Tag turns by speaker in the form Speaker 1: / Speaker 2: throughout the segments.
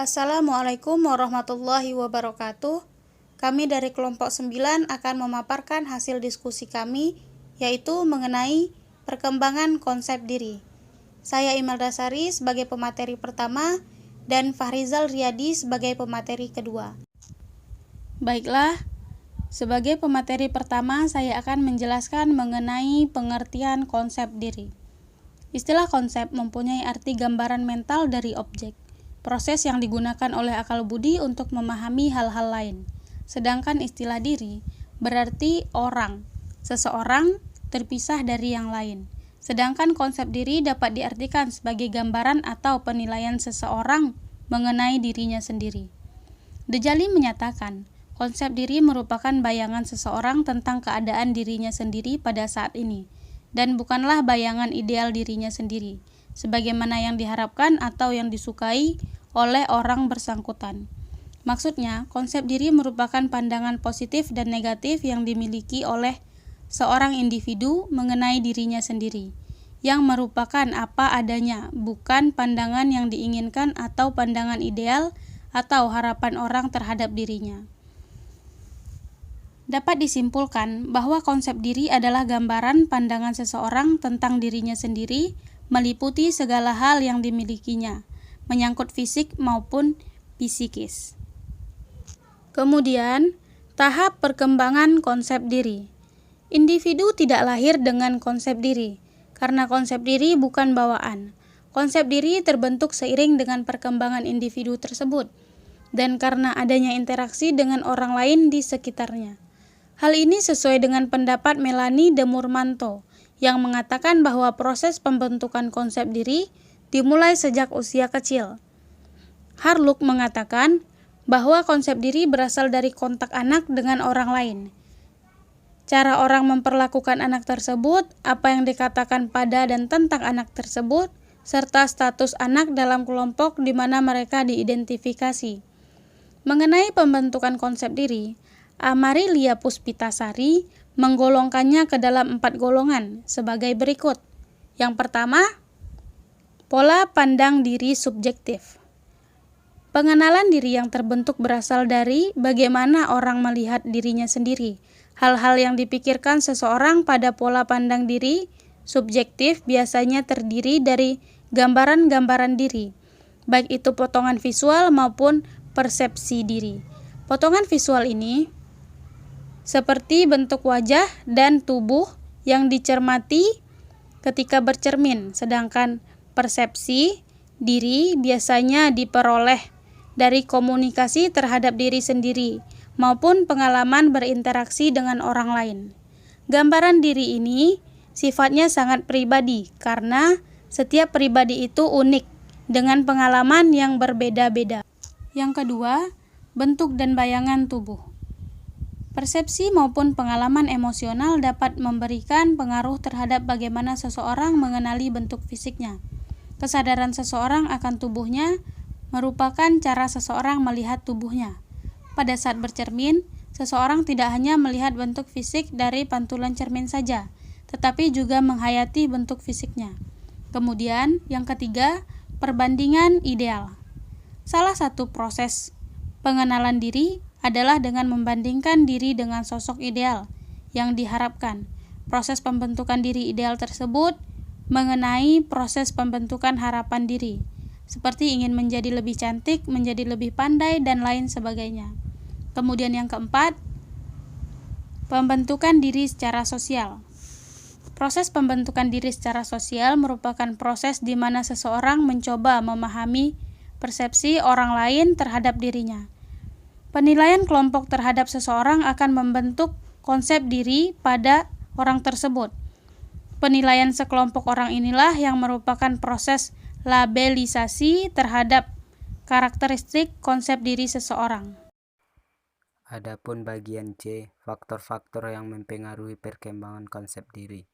Speaker 1: Assalamualaikum warahmatullahi wabarakatuh. Kami dari kelompok 9 akan memaparkan hasil diskusi kami, yaitu mengenai perkembangan konsep diri. Saya Imelda Sari sebagai pemateri pertama dan Fahrizal Riyadi sebagai pemateri kedua. Baiklah, sebagai pemateri pertama saya akan menjelaskan mengenai pengertian konsep diri. Istilah konsep mempunyai arti gambaran mental dari objek, proses yang digunakan oleh akal budi untuk memahami hal-hal lain. Sedangkan istilah diri berarti orang, seseorang terpisah dari yang lain. Sedangkan konsep diri dapat diartikan sebagai gambaran atau penilaian seseorang mengenai dirinya sendiri. Dejali menyatakan, konsep diri merupakan bayangan seseorang tentang keadaan dirinya sendiri pada saat ini, dan bukanlah bayangan ideal dirinya sendiri, sebagaimana yang diharapkan atau yang disukai oleh orang bersangkutan. Maksudnya, konsep diri merupakan pandangan positif dan negatif yang dimiliki oleh seorang individu mengenai dirinya sendiri, yang merupakan apa adanya, bukan pandangan yang diinginkan atau pandangan ideal atau harapan orang terhadap dirinya. Dapat disimpulkan bahwa konsep diri adalah gambaran pandangan seseorang tentang dirinya sendiri, meliputi segala hal yang dimilikinya, menyangkut fisik maupun psikis. Kemudian, tahap perkembangan konsep diri. Individu tidak lahir dengan konsep diri, karena konsep diri bukan bawaan. Konsep diri terbentuk seiring dengan perkembangan individu tersebut, dan karena adanya interaksi dengan orang lain di sekitarnya. Hal ini sesuai dengan pendapat Melanie de Murmanto, yang mengatakan bahwa proses pembentukan konsep diri dimulai sejak usia kecil. Harlock mengatakan bahwa konsep diri berasal dari kontak anak dengan orang lain. Cara orang memperlakukan anak tersebut, apa yang dikatakan pada dan tentang anak tersebut, serta status anak dalam kelompok di mana mereka diidentifikasi. Mengenai pembentukan konsep diri, Amarilia Puspitasari menggolongkannya ke dalam 4 golongan sebagai berikut. Yang pertama, pola pandang diri subjektif. Pengenalan diri yang terbentuk berasal dari bagaimana orang melihat dirinya sendiri. Hal-hal yang dipikirkan seseorang pada pola pandang diri subjektif biasanya terdiri dari gambaran-gambaran diri, baik itu potongan visual maupun persepsi diri. Potongan visual ini seperti bentuk wajah dan tubuh yang dicermati ketika bercermin, sedangkan persepsi diri biasanya diperoleh dari komunikasi terhadap diri sendiri maupun pengalaman berinteraksi dengan orang lain. Gambaran diri ini sifatnya sangat pribadi karena setiap pribadi itu unik dengan pengalaman yang berbeda-beda. Yang kedua, bentuk dan bayangan tubuh. Persepsi maupun pengalaman emosional dapat memberikan pengaruh terhadap bagaimana seseorang mengenali bentuk fisiknya. Kesadaran seseorang akan tubuhnya merupakan cara seseorang melihat tubuhnya. Pada saat bercermin, seseorang tidak hanya melihat bentuk fisik dari pantulan cermin saja, tetapi juga menghayati bentuk fisiknya. Kemudian, yang ketiga, perbandingan ideal. Salah satu proses pengenalan diri adalah dengan membandingkan diri dengan sosok ideal yang diharapkan. Proses pembentukan diri ideal tersebut mengenai proses pembentukan harapan diri, seperti ingin menjadi lebih cantik, menjadi lebih pandai, dan lain sebagainya. Kemudian yang keempat, pembentukan diri secara sosial. Proses pembentukan diri secara sosial merupakan proses di mana seseorang mencoba memahami persepsi orang lain terhadap dirinya. Penilaian kelompok terhadap seseorang akan membentuk konsep diri pada orang tersebut. Penilaian sekelompok orang inilah yang merupakan proses labelisasi terhadap karakteristik konsep diri seseorang.
Speaker 2: Adapun bagian C, faktor-faktor yang mempengaruhi perkembangan konsep diri.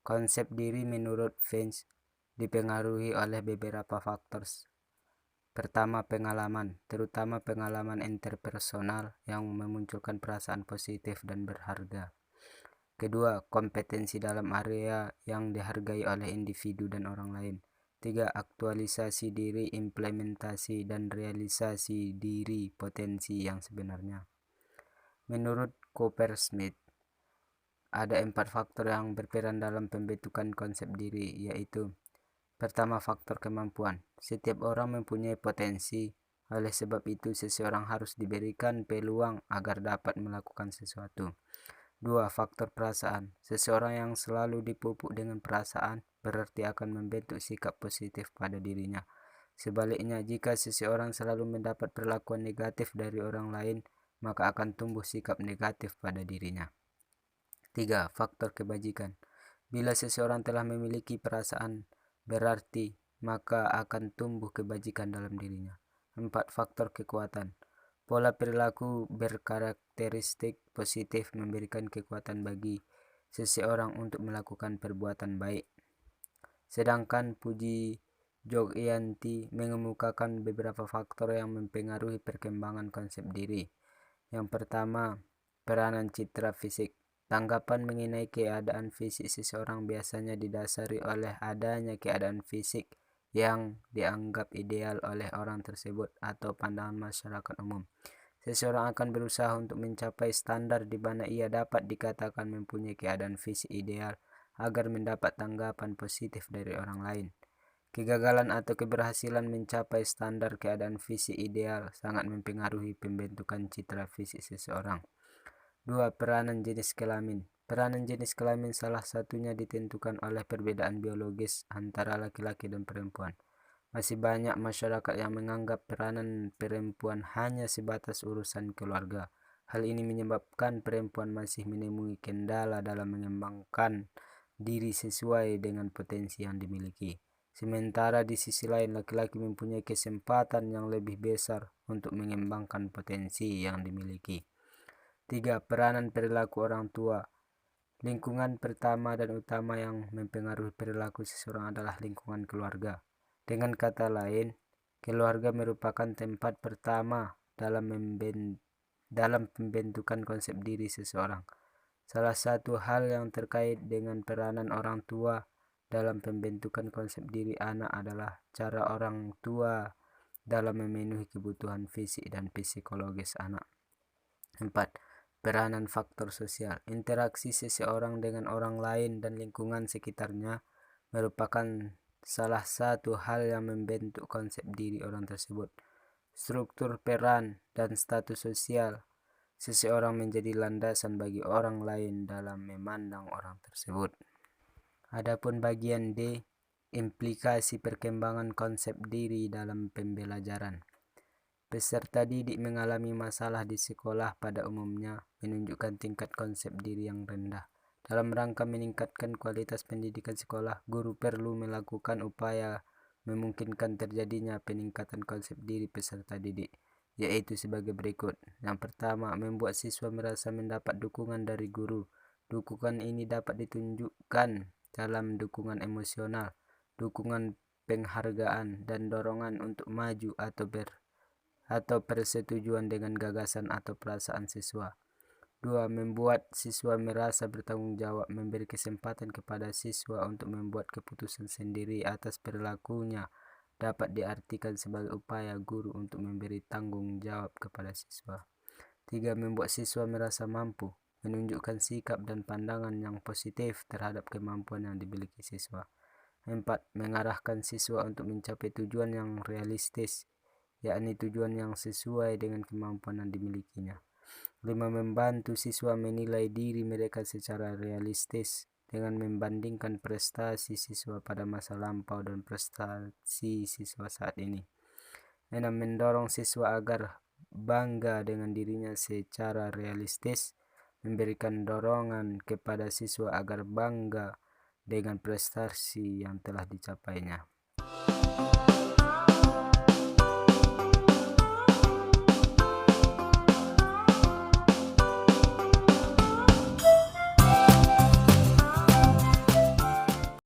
Speaker 2: Konsep diri menurut Vance dipengaruhi oleh beberapa faktor. Pertama, pengalaman, terutama pengalaman interpersonal yang memunculkan perasaan positif dan berharga. Kedua, kompetensi dalam area yang dihargai oleh individu dan orang lain. 3. Aktualisasi diri, implementasi, dan realisasi diri potensi yang sebenarnya. Menurut Coppersmith, ada 4 faktor yang berperan dalam pembentukan konsep diri, yaitu: pertama, faktor kemampuan. Setiap orang mempunyai potensi, oleh sebab itu seseorang harus diberikan peluang agar dapat melakukan sesuatu. 2. Faktor perasaan. Seseorang yang selalu dipupuk dengan perasaan berarti akan membentuk sikap positif pada dirinya. Sebaliknya, jika seseorang selalu mendapat perlakuan negatif dari orang lain, maka akan tumbuh sikap negatif pada dirinya. 3. Faktor kebajikan. Bila seseorang telah memiliki perasaan, berarti maka akan tumbuh kebajikan dalam dirinya. 4. Faktor kekuatan. Pola perilaku berkarakteristik positif memberikan kekuatan bagi seseorang untuk melakukan perbuatan baik. Sedangkan Puji Jogyanti mengemukakan beberapa faktor yang mempengaruhi perkembangan konsep diri. Yang pertama, peranan citra fisik. Tanggapan mengenai keadaan fisik seseorang biasanya didasari oleh adanya keadaan fisik yang dianggap ideal oleh orang tersebut atau pandangan masyarakat umum. Seseorang akan berusaha untuk mencapai standar di mana ia dapat dikatakan mempunyai keadaan fisik ideal agar mendapat tanggapan positif dari orang lain. Kegagalan atau keberhasilan mencapai standar keadaan fisik ideal sangat mempengaruhi pembentukan citra fisik seseorang. 2. Peranan jenis kelamin. Peranan jenis kelamin salah satunya ditentukan oleh perbedaan biologis antara laki-laki dan perempuan. Masih banyak masyarakat yang menganggap peranan perempuan hanya sebatas urusan keluarga. Hal ini menyebabkan perempuan masih menemui kendala dalam mengembangkan diri sesuai dengan potensi yang dimiliki. Sementara di sisi lain, laki-laki mempunyai kesempatan yang lebih besar untuk mengembangkan potensi yang dimiliki. 3. Peranan perilaku orang tua. Lingkungan pertama dan utama yang mempengaruhi perilaku seseorang adalah lingkungan keluarga. Dengan kata lain, keluarga merupakan tempat pertama dalam pembentukan konsep diri seseorang. Salah satu hal yang terkait dengan peranan orang tua dalam pembentukan konsep diri anak adalah cara orang tua dalam memenuhi kebutuhan fisik dan psikologis anak. 4. Peranan faktor sosial. Interaksi seseorang dengan orang lain dan lingkungan sekitarnya merupakan salah satu hal yang membentuk konsep diri orang tersebut. Struktur peran dan status sosial seseorang menjadi landasan bagi orang lain dalam memandang orang tersebut. Adapun bagian D, implikasi perkembangan konsep diri dalam pembelajaran. Peserta didik mengalami masalah di sekolah pada umumnya menunjukkan tingkat konsep diri yang rendah. Dalam rangka meningkatkan kualitas pendidikan sekolah, guru perlu melakukan upaya memungkinkan terjadinya peningkatan konsep diri peserta didik, yaitu sebagai berikut. Yang pertama, membuat siswa merasa mendapat dukungan dari guru. Dukungan ini dapat ditunjukkan dalam dukungan emosional, dukungan penghargaan, dan dorongan untuk maju atau persetujuan dengan gagasan atau perasaan siswa. 2. Membuat siswa merasa bertanggung jawab, memberi kesempatan kepada siswa untuk membuat keputusan sendiri atas perilakunya dapat diartikan sebagai upaya guru untuk memberi tanggung jawab kepada siswa. 3. Membuat siswa merasa mampu, menunjukkan sikap dan pandangan yang positif terhadap kemampuan yang dimiliki siswa. 4. Mengarahkan siswa untuk mencapai tujuan yang realistis, yakni tujuan yang sesuai dengan kemampuan yang dimilikinya. 5. Membantu siswa menilai diri mereka secara realistis dengan membandingkan prestasi siswa pada masa lampau dan prestasi siswa saat ini. 6. Mendorong siswa agar bangga dengan dirinya secara realistis, memberikan dorongan kepada siswa agar bangga dengan prestasi yang telah dicapainya.